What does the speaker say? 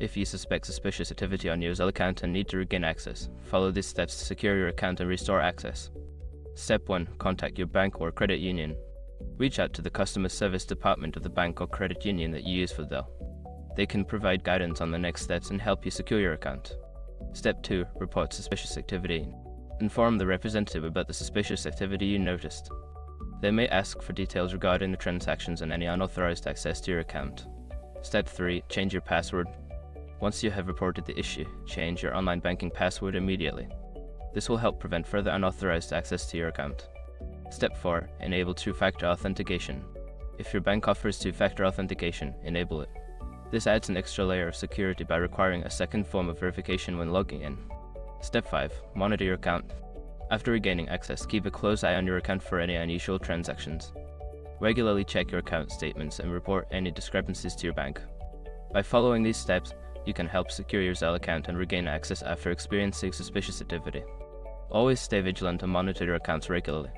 If you suspect suspicious activity on your Zelle account and need to regain access, follow these steps to secure your account and restore access. Step 1. Contact your bank or credit union. Reach out to the customer service department of the bank or credit union that you use for Zelle. They can provide guidance on the next steps and help you secure your account. Step 2. Report suspicious activity. Inform the representative about the suspicious activity you noticed. They may ask for details regarding the transactions and any unauthorized access to your account. Step 3. Change your password. Once you have reported the issue, change your online banking password immediately. This will help prevent further unauthorized access to your account. Step 4. Enable two-factor authentication. If your bank offers two-factor authentication, enable it. This adds an extra layer of security by requiring a second form of verification when logging in. Step 5. Monitor your account. After regaining access, keep a close eye on your account for any unusual transactions. Regularly check your account statements and report any discrepancies to your bank. By following these steps, you can help secure your Zelle account and regain access after experiencing suspicious activity. Always stay vigilant and monitor your accounts regularly.